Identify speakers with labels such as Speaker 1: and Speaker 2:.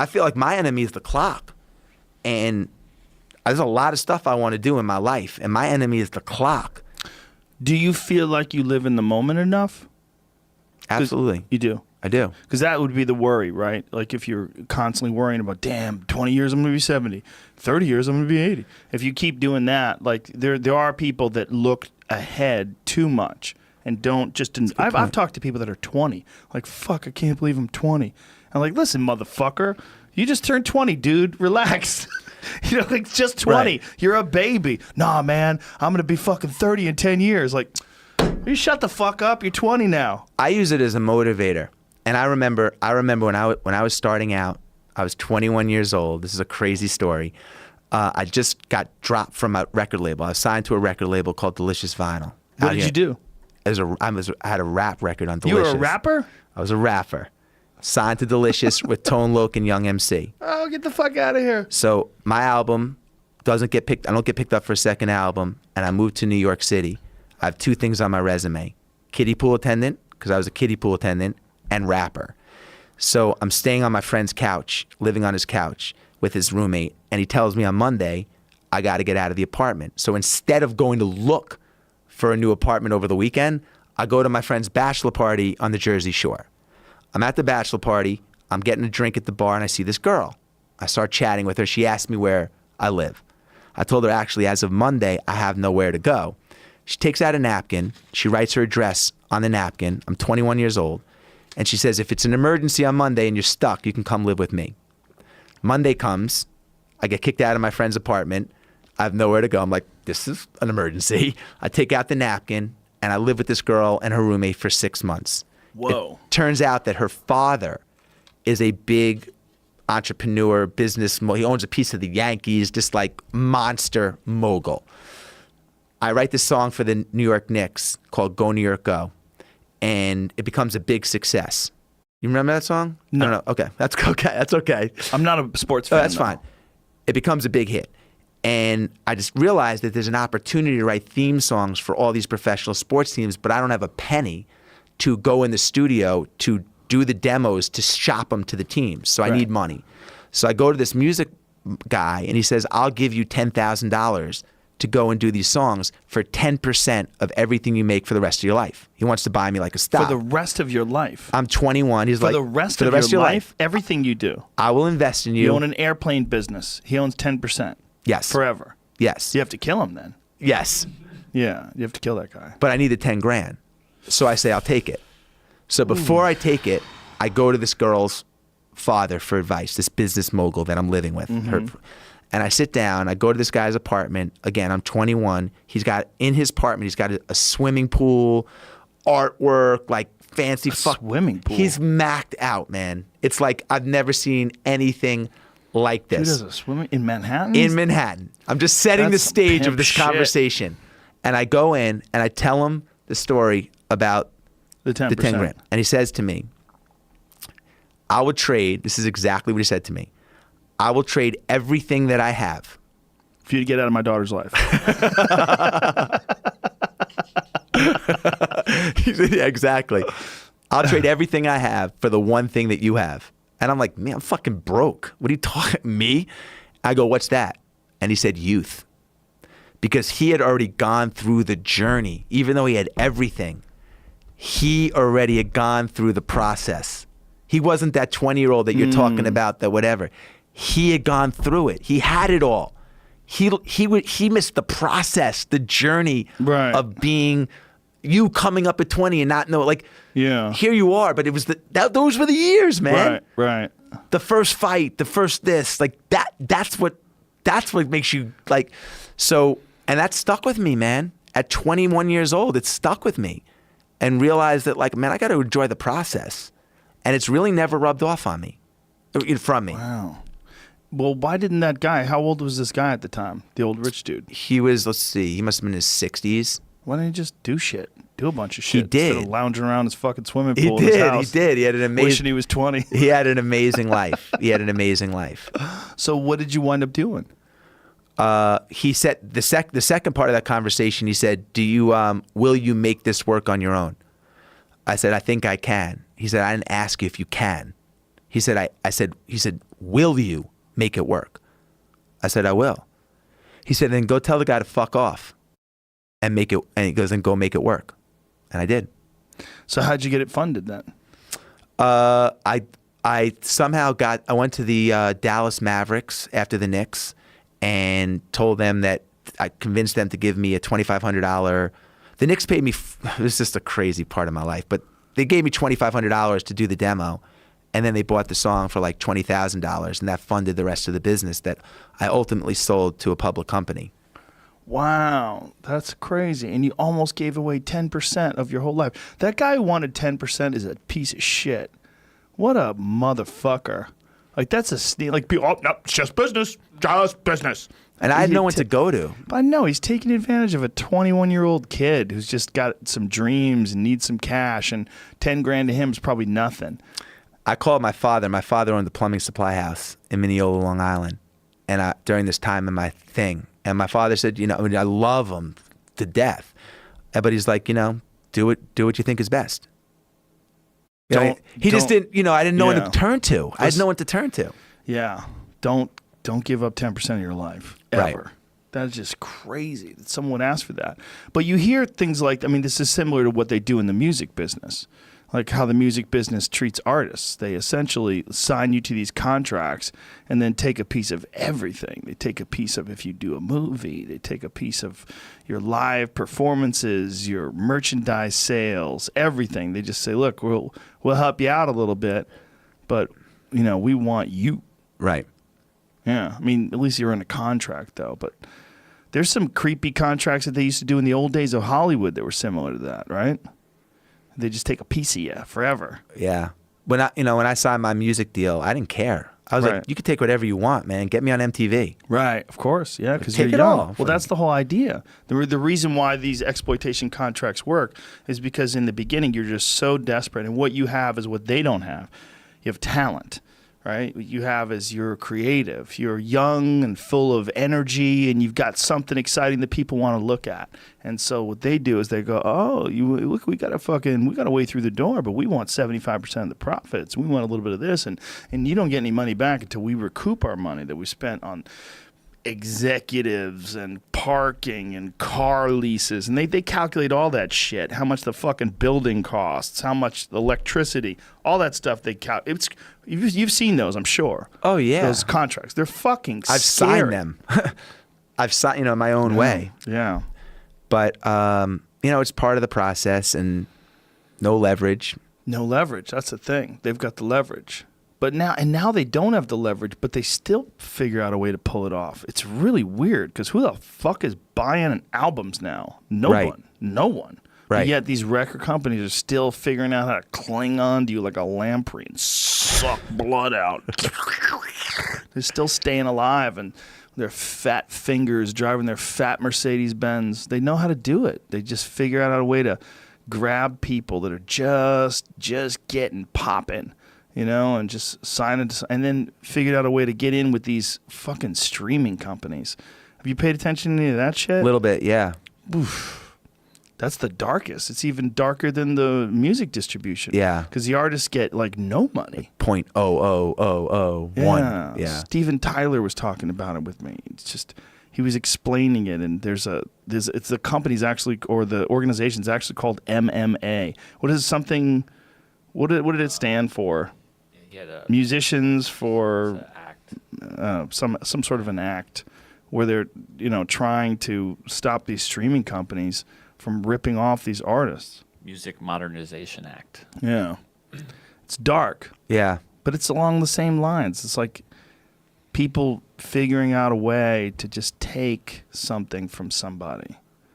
Speaker 1: I feel like my enemy is the clock. And there's a lot of stuff I want to do in my life, and my enemy is the clock.
Speaker 2: Do you feel like you live in the moment enough?
Speaker 1: Absolutely.
Speaker 2: You do?
Speaker 1: I do.
Speaker 2: Because that would be the worry, right? Like if you're constantly worrying about, damn, 20 years I'm going to be 70, 30 years I'm going to be 80. If you keep doing that, like there are people that look ahead too much and don't just... I've talked to people that are 20. Like, fuck, I can't believe I'm 20. I'm like, listen, motherfucker, you just turned 20, dude. Relax. You know, like, just 20. Right. You're a baby. Nah, man, I'm going to be fucking 30 in 10 years. Like, you shut the fuck up. You're 20 now.
Speaker 1: I use it as a motivator. And I remember when I was starting out, I was 21 years old. This is a crazy story. I just got dropped from a record label. I was signed to a record label called Delicious Vinyl.
Speaker 2: What did you do?
Speaker 1: I had a rap record on Delicious.
Speaker 2: You were a rapper?
Speaker 1: I was a rapper. Signed to Delicious with Tone Loc and Young MC.
Speaker 2: Oh, get the fuck out of here.
Speaker 1: So my album doesn't get picked. I don't get picked up for a second album, and I moved to New York City. I have 2 things on my resume: kiddie pool attendant, because I was a kiddie pool attendant, and rapper. So I'm staying on my friend's couch, living on his couch with his roommate, and he tells me on Monday, I got to get out of the apartment. So instead of going to look for a new apartment over the weekend, I go to my friend's bachelor party on the Jersey Shore. I'm at the bachelor party, I'm getting a drink at the bar, and I see this girl. I start chatting with her. She asked me where I live. I told her, actually, as of Monday, I have nowhere to go. She takes out a napkin. She writes her address on the napkin. I'm 21 years old. And she says, if it's an emergency on Monday and you're stuck, you can come live with me. Monday comes. I get kicked out of my friend's apartment. I have nowhere to go. I'm like, this is an emergency. I take out the napkin, and I live with this girl and her roommate for 6 months.
Speaker 2: Whoa.
Speaker 1: It turns out that her father is a big entrepreneur, he owns a piece of the Yankees, just like monster mogul. I write this song for the New York Knicks called Go New York Go, and it becomes a big success. You remember that song?
Speaker 2: No.
Speaker 1: I don't know. Okay, that's okay. That's okay.
Speaker 2: I'm not a sports fan.
Speaker 1: That's fine. It becomes a big hit. And I just realized that there's an opportunity to write theme songs for all these professional sports teams, but I don't have a penny to go in the studio to do the demos to shop them to the teams. So I need money. So I go to this music guy, and he says, I'll give you $10,000 to go and do these songs for 10% of everything you make for the rest of your life. He wants to buy me like a stock.
Speaker 2: For the rest of your life?
Speaker 1: I'm 21. He's like,
Speaker 2: for the rest of your life, everything you do.
Speaker 1: I will invest in you.
Speaker 2: You own an airplane business. He owns 10%.
Speaker 1: Yes.
Speaker 2: Forever.
Speaker 1: Yes.
Speaker 2: You have to kill him then.
Speaker 1: Yes.
Speaker 2: Yeah, you have to kill that guy.
Speaker 1: But I need the 10 grand. So I say, I'll take it. So before I take it, I go to this girl's father for advice, this business mogul that I'm living with. And I sit down, I go to this guy's apartment. Again, I'm 21. In his apartment, he's got a swimming pool, artwork, like fancy
Speaker 2: swimming pool.
Speaker 1: He's macked out, man. It's like I've never seen anything like this.
Speaker 2: Who does a swimming in Manhattan?
Speaker 1: In Manhattan. I'm just setting the stage of this
Speaker 2: shit.
Speaker 1: conversation. And I go in and I tell him the story about
Speaker 2: the 10%.
Speaker 1: The 10 grand. And he says to me, I would trade, this is exactly what he said to me, I will trade everything that I have.
Speaker 2: For you to get out of my daughter's life.
Speaker 1: Yeah, exactly. I'll trade everything I have for the one thing that you have. And I'm like, man, I'm fucking broke. What are you talking, me? I go, what's that? And he said, youth. Because he had already gone through the journey. Even though he had everything, he already had gone through the process. He wasn't that 20-year-old that you're talking about, that whatever. He had gone through it. He had it all. He missed the process, the journey of being you coming up at 20 and not know, like, here you are, but it was those were the years, man.
Speaker 2: Right.
Speaker 1: The first fight, the first this, like that's what makes you like, so, and that stuck with me, man. At 21 years old, it stuck with me, and realized that, like, man, I got to enjoy the process, and it's really never rubbed off on me, from me.
Speaker 2: Wow. Well, why didn't that guy, how old was this guy at the time? The old rich dude?
Speaker 1: He was, let's see, he must have been in his 60s.
Speaker 2: Why didn't he just do shit? Do a bunch of shit.
Speaker 1: He did.
Speaker 2: Instead of lounging around his fucking swimming pool in his house.
Speaker 1: He did. He had an amazing...
Speaker 2: Wishing he was 20.
Speaker 1: He had an amazing life.
Speaker 2: So what did you wind up doing?
Speaker 1: He said, the second part of that conversation, he said, will you make this work on your own? I said, I think I can. He said, I didn't ask you if you can. He said, Will you make it work? I said, I will. He said, then go tell the guy to fuck off and make it. And he goes, then go make it work. And I did.
Speaker 2: So how'd you get it funded then?
Speaker 1: I somehow I went to the Dallas Mavericks after the Knicks and told them that I convinced them to give me a $2,500. The Knicks paid me, this is just a crazy part of my life, but they gave me $2,500 to do the demo. And then they bought the song for like $20,000, and that funded the rest of the business that I ultimately sold to a public company.
Speaker 2: Wow, that's crazy. And you almost gave away 10% of your whole life. That guy who wanted 10% is a piece of shit. What a motherfucker. Like, that's a sneak. Like, people, oh, no, it's just business. Just business.
Speaker 1: And I had no one to go to.
Speaker 2: But I know he's taking advantage of a 21-year-old kid who's just got some dreams and needs some cash, and 10 grand to him is probably nothing.
Speaker 1: I called my father. My father owned the plumbing supply house in Mineola, Long Island, and during this time in my thing. And my father said, you know, I mean, I love him to death, but he's like, you know, do what you think is best. He just didn't, you know, I didn't know what to turn to. I had no one to turn to.
Speaker 2: Yeah, don't give up 10% of your life ever.
Speaker 1: Right.
Speaker 2: That's just crazy that someone would ask for that. But you hear things like, I mean, this is similar to what they do in the music business. Like how the music business treats artists. They essentially sign you to these contracts and then take a piece of everything. They take a piece of if you do a movie. They take a piece of your live performances, your merchandise sales, everything. They just say, look, we'll help you out a little bit, but, you know, we want you.
Speaker 1: Right.
Speaker 2: Yeah. I mean, at least you're in a contract, though. But there's some creepy contracts that they used to do in the old days of Hollywood that were similar to that, right? They just take a piece of you forever.
Speaker 1: Yeah. When I signed my music deal, I didn't care. I was like, you can take whatever you want, man. Get me on MTV.
Speaker 2: Right. Of course. Yeah. Because you're young. Well, that's the whole idea. The reason why these exploitation contracts work is because in the beginning, you're just so desperate. And what you have is what they don't have. You have talent. Right? What you have is you're creative. You're young and full of energy, and you've got something exciting that people want to look at. And so what they do is they go, "Oh, look, we got a way through the door, but we want 75% of the profits. We want a little bit of this, and you don't get any money back until we recoup our money that we spent on executives and parking and car leases." And they calculate all that shit, how much the fucking building costs, how much the electricity, all that stuff they calculate. You've seen those, I'm sure.
Speaker 1: Oh, yeah.
Speaker 2: Those contracts. They're fucking
Speaker 1: I've
Speaker 2: scary.
Speaker 1: signed them. I've signed, my own way.
Speaker 2: Yeah.
Speaker 1: But, it's part of the process, and no leverage.
Speaker 2: No leverage. That's the thing. They've got the leverage. But now they don't have the leverage, but they still figure out a way to pull it off. It's really weird because who the fuck is buying albums now? No one. No one.
Speaker 1: Right.
Speaker 2: But yet these record companies are still figuring out how to cling on to you like a lamprey and suck blood out. They're still staying alive, and their fat fingers driving their fat Mercedes-Benz. They know how to do it. They just figure out a way to grab people that are just getting popping. And just sign it, and then figured out a way to get in with these fucking streaming companies. Have you paid attention to any of that shit?
Speaker 1: A little bit, yeah.
Speaker 2: Oof. That's the darkest. It's even darker than the music distribution.
Speaker 1: Yeah.
Speaker 2: Because the artists get like no money.
Speaker 1: 0.00001. Yeah.
Speaker 2: Steven Tyler was talking about it with me. It's just, he was explaining it, and it's the company's actually, or the organization's actually called MMA. What did it stand for? Musicians for some sort of an act where they're trying to stop these streaming companies from ripping off these artists.
Speaker 3: Music Modernization Act.
Speaker 2: Yeah, it's dark.
Speaker 1: Yeah,
Speaker 2: but it's along the same lines. It's like people figuring out a way to just take something from somebody.